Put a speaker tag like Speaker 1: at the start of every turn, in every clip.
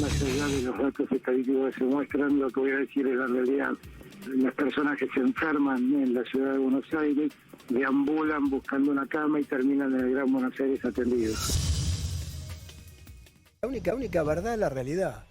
Speaker 1: más allá de los datos estadísticos que se muestran, lo que voy a decir es la realidad. Las personas que se enferman en la ciudad de Buenos Aires deambulan buscando una cama y terminan en el Gran Buenos Aires atendidos.
Speaker 2: La única verdad es la realidad.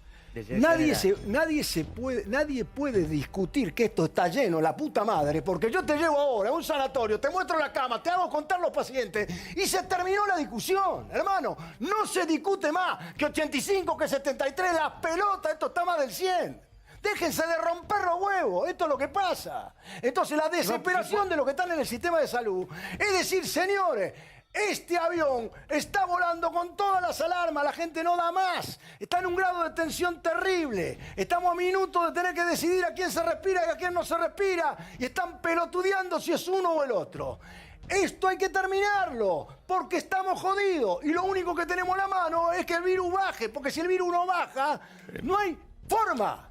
Speaker 2: Nadie puede discutir que esto está lleno, la puta madre, porque yo te llevo ahora a un sanatorio, te muestro la cama, te hago contar los pacientes y se terminó la discusión, hermano. No se discute más que 85, que 73, las pelotas, esto está más del 100. Déjense de romper los huevos, esto es lo que pasa. Entonces la desesperación de los que están en el sistema de salud es decir, señores, este avión está volando con todas las alarmas, la gente no da más, está en un grado de tensión terrible, estamos a minutos de tener que decidir a quién se respira y a quién no se respira, y están pelotudeando si es uno o el otro. Esto hay que terminarlo, porque estamos jodidos, y lo único que tenemos en la mano es que el virus baje, porque si el virus no baja, no hay forma,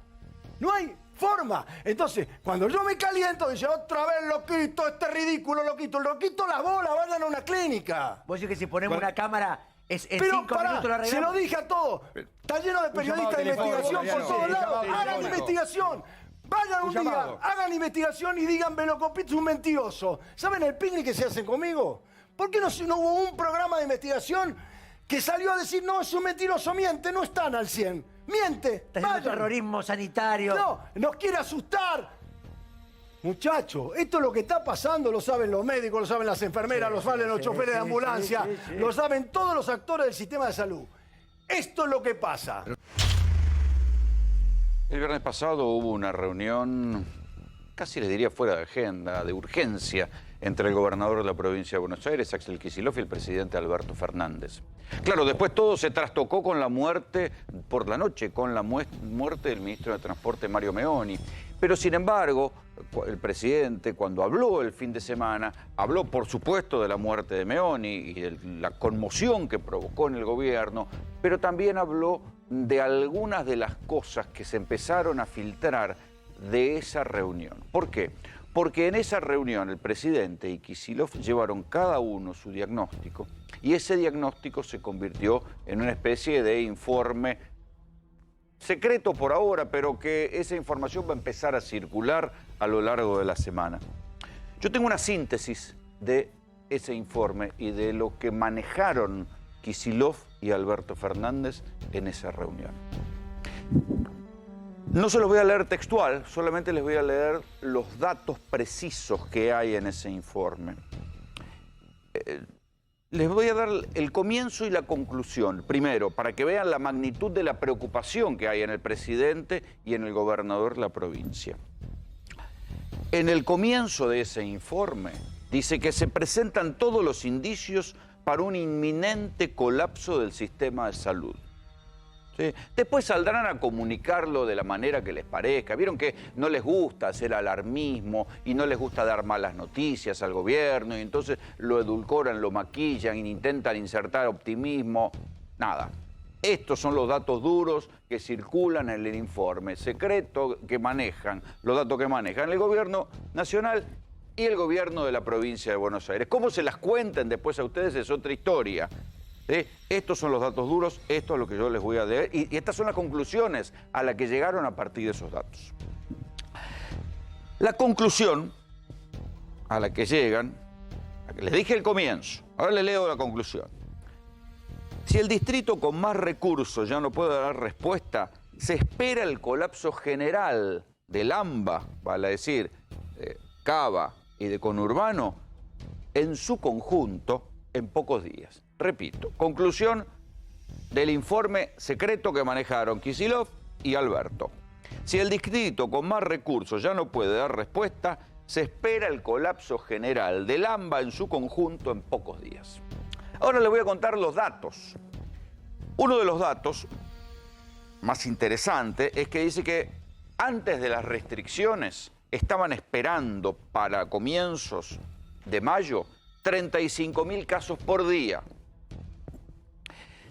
Speaker 2: no hay forma. Entonces, cuando yo me caliento, dice otra vez loquito, este ridículo loquito. El loquito las bolas, vayan a una clínica.
Speaker 3: Vos decís que si ponemos una cámara, en
Speaker 2: pero
Speaker 3: 5 minutos la arreglamos.
Speaker 2: se lo dije a todos. Está lleno de periodistas de investigación por todos lados. Hagan investigación. Vayan un día, hagan investigación y digan Velocopito es un mentiroso. ¿Saben el picnic que se hacen conmigo? ¿Por qué no hubo un programa de investigación que salió a decir no, es un mentiroso, miente, no están al 100? Miente,
Speaker 3: está haciendo terrorismo sanitario.
Speaker 2: No, nos quiere asustar. Muchachos, esto es lo que está pasando, lo saben los médicos, lo saben las enfermeras, lo saben los choferes de ambulancia, lo saben todos los actores del sistema de salud. Esto es lo que pasa.
Speaker 4: El viernes pasado hubo una reunión, casi les diría fuera de agenda, de urgencia, entre el gobernador de la provincia de Buenos Aires, Axel Kicillof, y el presidente Alberto Fernández. Claro, después todo se trastocó con la muerte, por la noche, con la muerte del ministro de Transporte, Mario Meoni. Pero, sin embargo, el presidente, cuando habló el fin de semana, habló, por supuesto, de la muerte de Meoni y de la conmoción que provocó en el gobierno, pero también habló de algunas de las cosas que se empezaron a filtrar de esa reunión. ¿Por qué? Porque en esa reunión el presidente y Kicillof llevaron cada uno su diagnóstico y ese diagnóstico se convirtió en una especie de informe secreto por ahora, pero que esa información va a empezar a circular a lo largo de la semana. Yo tengo una síntesis de ese informe y de lo que manejaron Kicillof y Alberto Fernández en esa reunión. No se los voy a leer textual, solamente les voy a leer los datos precisos que hay en ese informe. Les voy a dar el comienzo y la conclusión. Primero, para que vean la magnitud de la preocupación que hay en el presidente y en el gobernador de la provincia. En el comienzo de ese informe dice que se presentan todos los indicios para un inminente colapso del sistema de salud. ¿Sí? Después saldrán a comunicarlo de la manera que les parezca. Vieron que no les gusta hacer alarmismo y no les gusta dar malas noticias al gobierno y entonces lo edulcoran, lo maquillan e intentan insertar optimismo. Nada. Estos son los datos duros que circulan en el informe secreto que manejan, los datos que manejan el gobierno nacional y el gobierno de la provincia de Buenos Aires. ¿Cómo se las cuenten después a ustedes? Es otra historia. Estos son los datos duros, esto es lo que yo les voy a leer y estas son las conclusiones a las que llegaron a partir de esos datos. La conclusión a la que llegan, a que les dije al comienzo, ahora les leo la conclusión. Si el distrito con más recursos ya no puede dar respuesta, se espera el colapso general del AMBA, vale decir, Cava y de Conurbano, en su conjunto, en pocos días. Repito, conclusión del informe secreto que manejaron Kicillof y Alberto. Si el distrito con más recursos ya no puede dar respuesta, se espera el colapso general del AMBA en su conjunto en pocos días. Ahora les voy a contar los datos. Uno de los datos más interesantes es que dice que antes de las restricciones estaban esperando para comienzos de mayo 35.000 casos por día.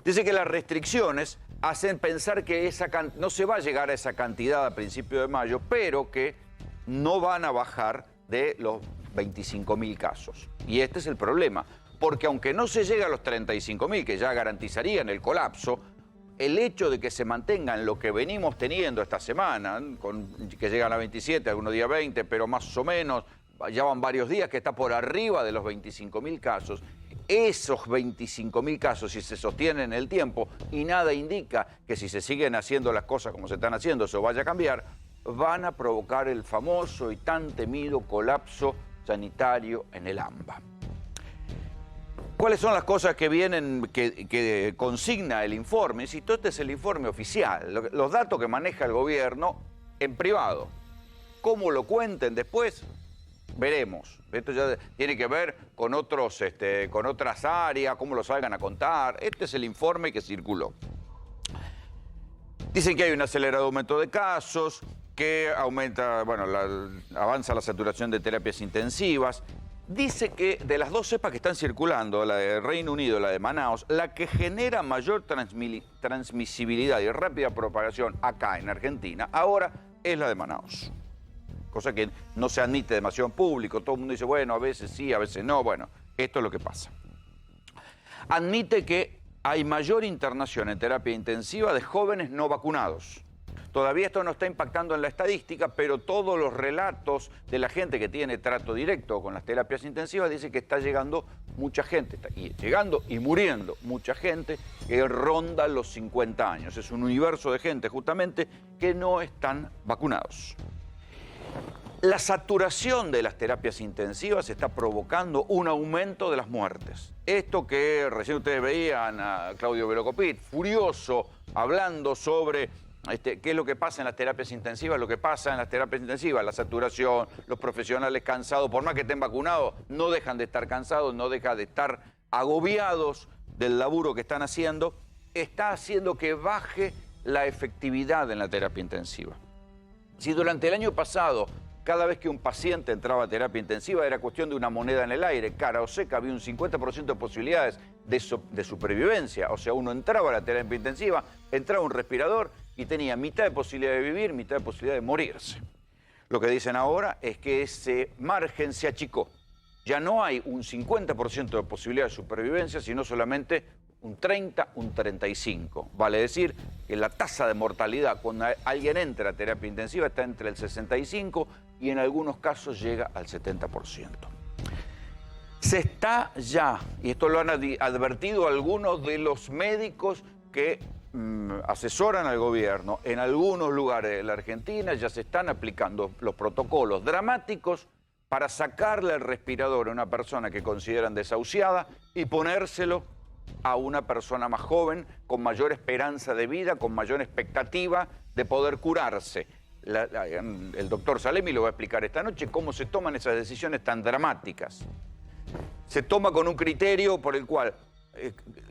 Speaker 4: Dice que las restricciones hacen pensar que no se va a llegar a esa cantidad a principios de mayo, pero que no van a bajar de los 25.000 casos. Y este es el problema, porque aunque no se llegue a los 35.000, que ya garantizarían el colapso, el hecho de que se mantengan lo que venimos teniendo esta semana, que llegan a 27, algunos días 20, pero más o menos, ya van varios días que está por arriba de los 25.000 casos, esos 25.000 casos, si se sostienen en el tiempo, y nada indica que si se siguen haciendo las cosas como se están haciendo, eso vaya a cambiar, van a provocar el famoso y tan temido colapso sanitario en el AMBA. ¿Cuáles son las cosas que vienen, que consigna el informe? Insisto, este es el informe oficial, los datos que maneja el gobierno en privado. ¿Cómo lo cuenten después? Veremos. Esto ya tiene que ver con otras áreas, cómo lo salgan a contar. Este es el informe que circuló. Dicen que hay un acelerado aumento de casos, que aumenta, avanza la saturación de terapias intensivas. Dice que de las dos cepas que están circulando, la de Reino Unido y la de Manaos, la que genera mayor transmisibilidad y rápida propagación acá en Argentina, ahora es la de Manaos. Cosa que no se admite demasiado en público. Todo el mundo dice, bueno, a veces sí, a veces no. Bueno, esto es lo que pasa. Admite que hay mayor internación en terapia intensiva de jóvenes no vacunados. Todavía esto no está impactando en la estadística, pero todos los relatos de la gente que tiene trato directo con las terapias intensivas dicen que está llegando mucha gente, está llegando y muriendo mucha gente que ronda los 50 años. Es un universo de gente justamente que no están vacunados. La saturación de las terapias intensivas está provocando un aumento de las muertes. Esto que recién ustedes veían a Claudio Velocopit, furioso, hablando sobre qué es lo que pasa en las terapias intensivas. Lo que pasa en las terapias intensivas, la saturación, los profesionales cansados, por más que estén vacunados, no dejan de estar cansados, no dejan de estar agobiados del laburo que están haciendo, está haciendo que baje la efectividad en la terapia intensiva. Si durante el año pasado, cada vez que un paciente entraba a terapia intensiva era cuestión de una moneda en el aire, cara o seca, había un 50% de posibilidades de supervivencia. O sea, uno entraba a la terapia intensiva, entraba un respirador y tenía mitad de posibilidad de vivir, mitad de posibilidad de morirse. Lo que dicen ahora es que ese margen se achicó. Ya no hay un 50% de posibilidad de supervivencia, sino solamente un 30, un 35. Vale decir que la tasa de mortalidad cuando alguien entra a terapia intensiva está entre el 65 y en algunos casos llega al 70%. Se está ya, y esto lo han advertido algunos de los médicos que asesoran al gobierno, en algunos lugares de la Argentina ya se están aplicando los protocolos dramáticos para sacarle el respirador a una persona que consideran desahuciada y ponérselo a una persona más joven, con mayor esperanza de vida, con mayor expectativa de poder curarse. El doctor Salemi lo va a explicar esta noche cómo se toman esas decisiones tan dramáticas. Se toma con un criterio por el cual,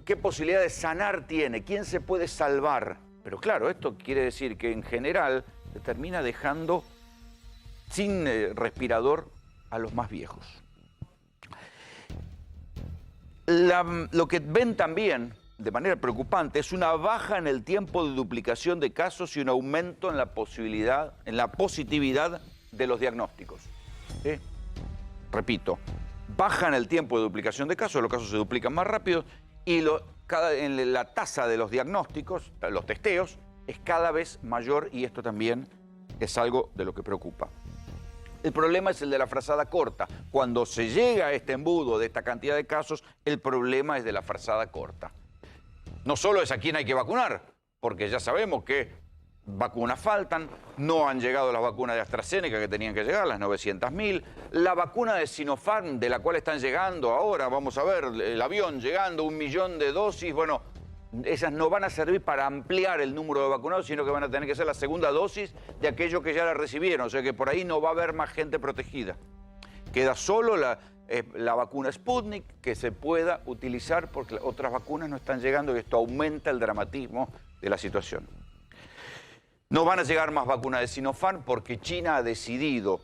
Speaker 4: ¿qué posibilidad de sanar tiene? ¿Quién se puede salvar? Pero claro, esto quiere decir que en general se termina dejando sin respirador a los más viejos. Lo que ven también, de manera preocupante, es una baja en el tiempo de duplicación de casos y un aumento en la positividad de los diagnósticos. ¿Sí? Repito, baja en el tiempo de duplicación de casos, los casos se duplican más rápido y la tasa de los diagnósticos, los testeos, es cada vez mayor y esto también es algo de lo que preocupa. El problema es el de la frazada corta. Cuando se llega a este embudo de esta cantidad de casos, el problema es de la frazada corta. No solo es a quien hay que vacunar, porque ya sabemos que vacunas faltan, no han llegado las vacunas de AstraZeneca que tenían que llegar, las 900.000. La vacuna de Sinopharm, de la cual están llegando ahora, vamos a ver, el avión llegando, 1 millón de dosis, bueno, esas no van a servir para ampliar el número de vacunados, sino que van a tener que ser la segunda dosis de aquellos que ya la recibieron. O sea que por ahí no va a haber más gente protegida. Queda solo la vacuna Sputnik que se pueda utilizar porque otras vacunas no están llegando y esto aumenta el dramatismo de la situación. No van a llegar más vacunas de Sinopharm porque China ha decidido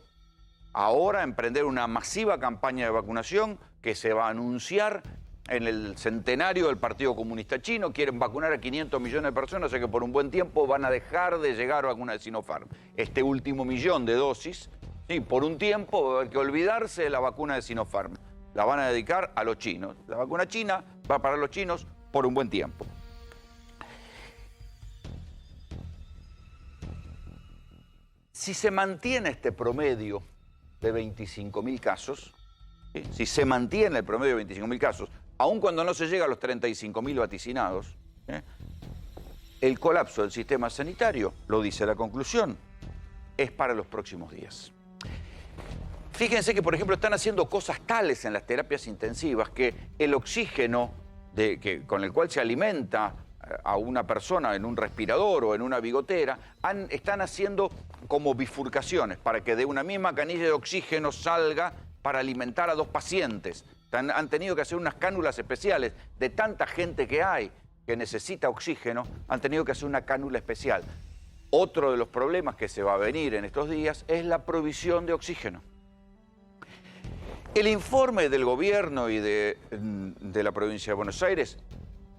Speaker 4: ahora emprender una masiva campaña de vacunación que se va a anunciar en el centenario del Partido Comunista Chino. Quieren vacunar a 500 millones de personas, o sea que por un buen tiempo van a dejar de llegar vacunas de Sinopharm. Este último millón de dosis, sí, por un tiempo va a haber que olvidarse de la vacuna de Sinopharm. La van a dedicar a los chinos. La vacuna china va para los chinos por un buen tiempo. Si se mantiene este promedio de 25.000 casos, ¿sí? Si se mantiene el promedio de 25.000 casos, aun cuando no se llega a los 35.000 vaticinados, el colapso del sistema sanitario, lo dice la conclusión, es para los próximos días. Fíjense que, por ejemplo, están haciendo cosas tales en las terapias intensivas que el oxígeno con el cual se alimenta a una persona en un respirador o en una bigotera, están haciendo como bifurcaciones para que de una misma canilla de oxígeno salga para alimentar a 2 pacientes. Han tenido que hacer unas cánulas especiales. De tanta gente que hay que necesita oxígeno, han tenido que hacer una cánula especial. Otro de los problemas que se va a venir en estos días es la provisión de oxígeno. El informe del gobierno y de la provincia de Buenos Aires,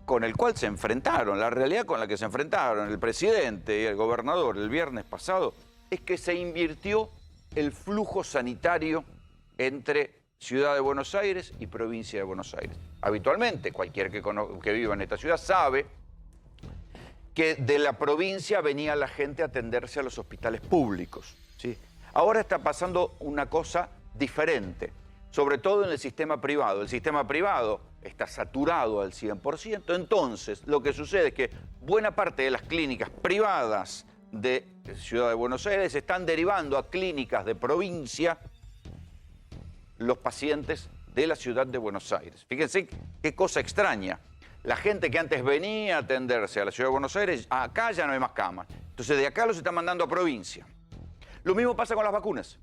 Speaker 4: con el cual se enfrentaron, la realidad con la que se enfrentaron el presidente y el gobernador el viernes pasado, es que se invirtió el flujo sanitario entre Ciudad de Buenos Aires y provincia de Buenos Aires. Habitualmente, cualquiera que viva en esta ciudad sabe que de la provincia venía la gente a atenderse a los hospitales públicos, ¿sí? Ahora está pasando una cosa diferente, sobre todo en el sistema privado. El sistema privado está saturado al 100%, entonces lo que sucede es que buena parte de las clínicas privadas de Ciudad de Buenos Aires están derivando a clínicas de provincia los pacientes de la ciudad de Buenos Aires. Fíjense qué cosa extraña. La gente que antes venía a atenderse a la ciudad de Buenos Aires, acá ya no hay más camas. Entonces de acá los están mandando a provincia. Lo mismo pasa con las vacunas.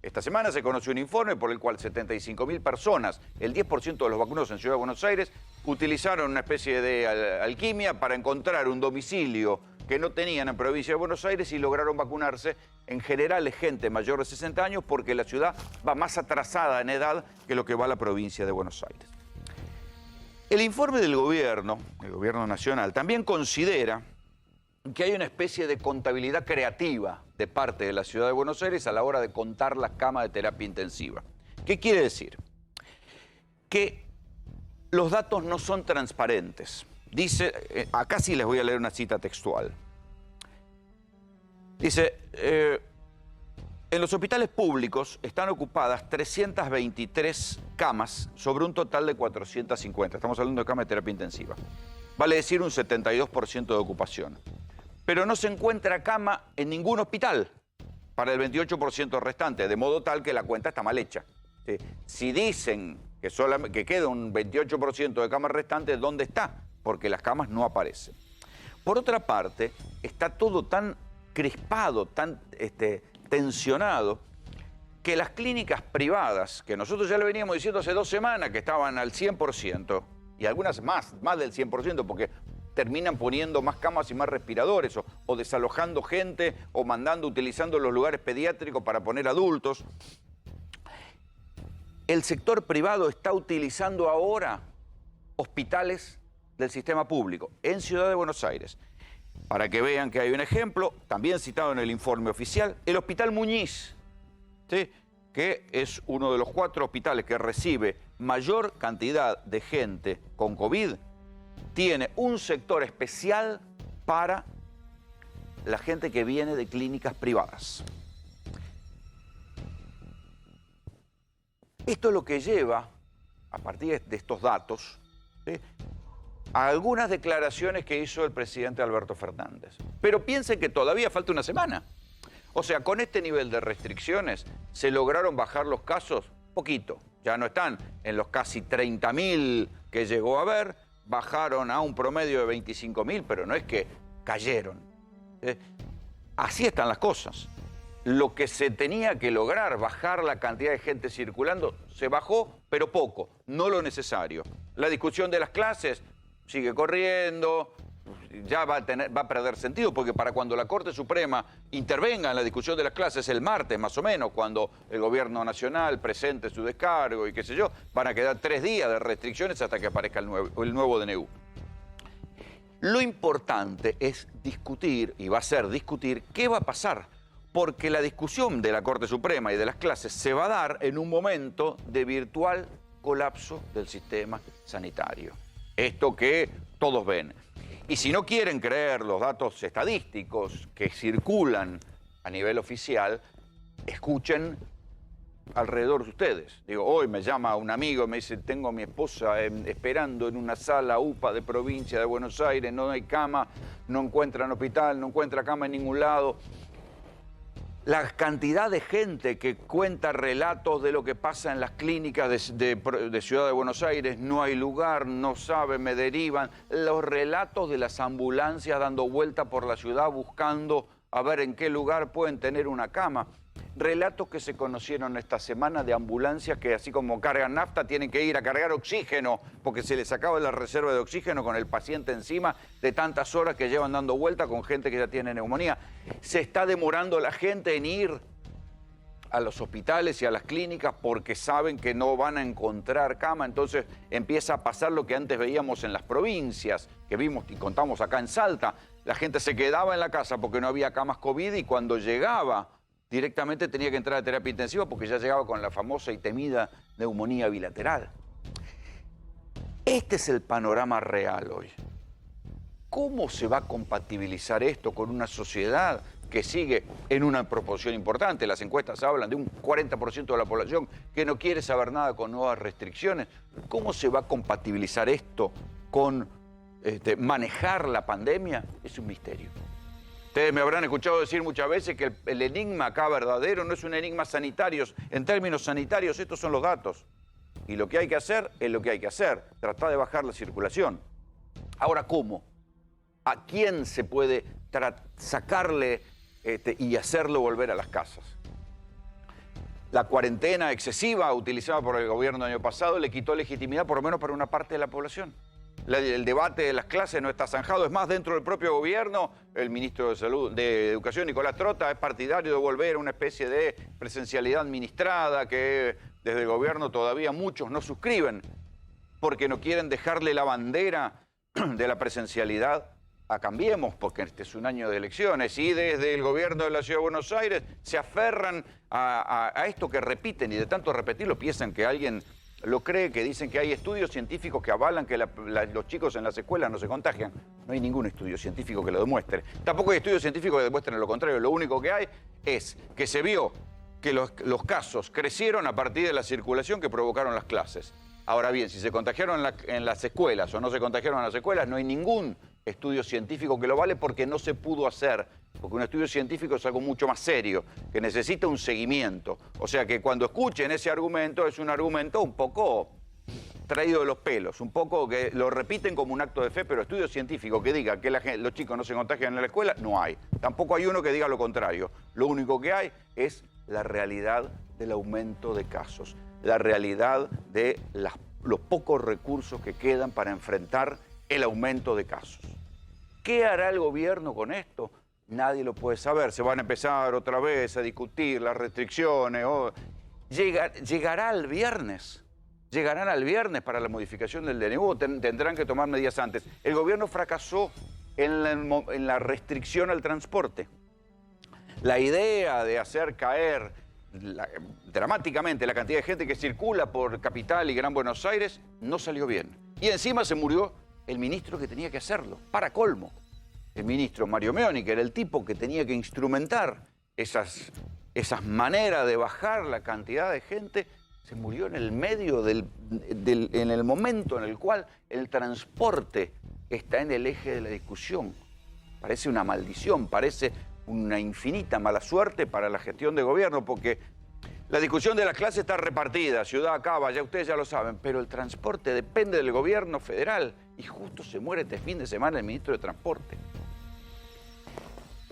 Speaker 4: Esta semana se conoció un informe por el cual 75.000 personas, el 10% de los vacunados en Ciudad de Buenos Aires, utilizaron una especie de alquimia para encontrar un domicilio que no tenían en provincia de Buenos Aires y lograron vacunarse. En general es gente mayor de 60 años porque la ciudad va más atrasada en edad que lo que va la provincia de Buenos Aires. El informe del gobierno nacional, también considera que hay una especie de contabilidad creativa de parte de la Ciudad de Buenos Aires a la hora de contar las camas de terapia intensiva. ¿Qué quiere decir? Que los datos no son transparentes. Dice, acá sí les voy a leer una cita textual. Dice, en los hospitales públicos están ocupadas 323 camas sobre un total de 450. Estamos hablando de camas de terapia intensiva. Vale decir un 72% de ocupación. Pero no se encuentra cama en ningún hospital para el 28% restante, de modo tal que la cuenta está mal hecha. ¿Sí? Si dicen que queda un 28% de camas restantes, ¿dónde está? Porque las camas no aparecen. Por otra parte, está todo tan crispado, tan tensionado, que las clínicas privadas, que nosotros ya le veníamos diciendo hace 2 semanas que estaban al 100%, y algunas más del 100%, porque terminan poniendo más camas y más respiradores, o desalojando gente, o utilizando los lugares pediátricos para poner adultos. El sector privado está utilizando ahora hospitales del sistema público en Ciudad de Buenos Aires. Para que vean que hay un ejemplo, también citado en el informe oficial, el Hospital Muñiz, ¿sí?, que es uno de los 4 hospitales que recibe mayor cantidad de gente con COVID, tiene un sector especial para la gente que viene de clínicas privadas. Esto es lo que lleva, a partir de estos datos, ¿sí?, a algunas declaraciones que hizo el presidente Alberto Fernández. Pero piensen que todavía falta una semana. O sea, con este nivel de restricciones se lograron bajar los casos poquito. Ya no están en los casi 30.000 que llegó a haber, bajaron a un promedio de 25.000, pero no es que cayeron. Así están las cosas. Lo que se tenía que lograr, bajar la cantidad de gente circulando, se bajó, pero poco, no lo necesario. La discusión de las clases sigue corriendo, ya va a perder sentido, porque para cuando la Corte Suprema intervenga en la discusión de las clases el martes, más o menos, cuando el gobierno nacional presente su descargo y qué sé yo, van a quedar 3 días de restricciones hasta que aparezca el nuevo DNU. Lo importante es discutir, y va a ser discutir, qué va a pasar, porque la discusión de la Corte Suprema y de las clases se va a dar en un momento de virtual colapso del sistema sanitario. Esto que todos ven. Y si no quieren creer los datos estadísticos que circulan a nivel oficial, escuchen alrededor de ustedes. Digo, hoy me llama un amigo, me dice, tengo a mi esposa esperando en una sala UPA de provincia de Buenos Aires, no hay cama, no encuentran hospital, no encuentra cama en ningún lado. La cantidad de gente que cuenta relatos de lo que pasa en las clínicas de Ciudad de Buenos Aires, no hay lugar, no saben, me derivan. Los relatos de las ambulancias dando vuelta por la ciudad buscando a ver en qué lugar pueden tener una cama. Relatos que se conocieron esta semana de ambulancias que así como cargan nafta tienen que ir a cargar oxígeno porque se les acaba la reserva de oxígeno con el paciente encima de tantas horas que llevan dando vuelta con gente que ya tiene neumonía. Se está demorando la gente en ir a los hospitales y a las clínicas porque saben que no van a encontrar cama. Entonces empieza a pasar lo que antes veíamos en las provincias, que vimos y contamos acá en Salta. La gente se quedaba en la casa porque no había camas COVID y cuando llegaba directamente tenía que entrar a terapia intensiva porque ya llegaba con la famosa y temida neumonía bilateral. Este es el panorama real hoy. ¿Cómo se va a compatibilizar esto con una sociedad que sigue en una proporción importante? Las encuestas hablan de un 40% de la población que no quiere saber nada con nuevas restricciones. ¿Cómo se va a compatibilizar esto con manejar la pandemia? Es un misterio. Ustedes me habrán escuchado decir muchas veces que el enigma acá verdadero no es un enigma sanitario. En términos sanitarios, estos son los datos. Y lo que hay que hacer es lo que hay que hacer. Tratar de bajar la circulación. Ahora, ¿cómo? ¿A quién se puede sacarle y hacerlo volver a las casas? La cuarentena excesiva utilizada por el gobierno el año pasado le quitó legitimidad por lo menos para una parte de la población. El debate de las clases no está zanjado. Es más, dentro del propio gobierno, el ministro de Educación, Nicolás Trota, es partidario de volver a una especie de presencialidad administrada que desde el gobierno todavía muchos no suscriben porque no quieren dejarle la bandera de la presencialidad a Cambiemos, porque este es un año de elecciones, y desde el gobierno de la Ciudad de Buenos Aires se aferran a esto que repiten, y de tanto repetirlo piensan que alguien lo cree, que dicen que hay estudios científicos que avalan que los chicos en las escuelas no se contagian. No hay ningún estudio científico que lo demuestre. Tampoco hay estudios científicos que demuestren lo contrario. Lo único que hay es que se vio que los casos crecieron a partir de la circulación que provocaron las clases. Ahora bien, si se contagiaron en las escuelas o no se contagiaron en las escuelas, no hay ningún estudio científico que lo vale porque no se pudo hacer. Porque un estudio científico es algo mucho más serio, que necesita un seguimiento. O sea que cuando escuchen ese argumento, es un argumento un poco traído de los pelos, un poco que lo repiten como un acto de fe, pero estudio científico que diga que los chicos no se contagian en la escuela, no hay. Tampoco hay uno que diga lo contrario. Lo único que hay es la realidad del aumento de casos, la realidad de los pocos recursos que quedan para enfrentar el aumento de casos. ¿Qué hará el gobierno con esto? Nadie lo puede saber. Se van a empezar otra vez a discutir las restricciones. Llegará el viernes. Llegarán al viernes para la modificación del DNU. Tendrán que tomar medidas antes. El gobierno fracasó en la restricción al transporte. La idea de hacer caer dramáticamente la cantidad de gente que circula por Capital y Gran Buenos Aires no salió bien. Y encima se murió el ministro que tenía que hacerlo, para colmo. El ministro Mario Meoni, que era el tipo que tenía que instrumentar esas maneras de bajar la cantidad de gente, se murió en el medio en el momento en el cual el transporte está en el eje de la discusión. Parece una maldición, parece una infinita mala suerte para la gestión de gobierno, porque la discusión de las clases está repartida, ciudad, Cava, ya ustedes ya lo saben, pero el transporte depende del gobierno federal y justo se muere este fin de semana el ministro de Transporte.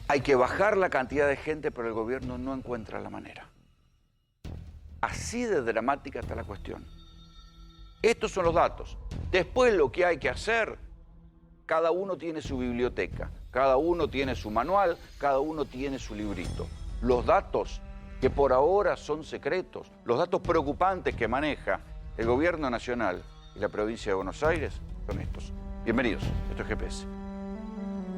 Speaker 4: Hay que bajar la cantidad de gente, pero el gobierno no encuentra la manera. Así de dramática está la cuestión. Estos son los datos. Después lo que hay que hacer, cada uno tiene su biblioteca, cada uno tiene su manual, cada uno tiene su librito. Los datos que por ahora son secretos, los datos preocupantes que maneja el gobierno nacional y la provincia de Buenos Aires son estos. Bienvenidos, esto es GPS.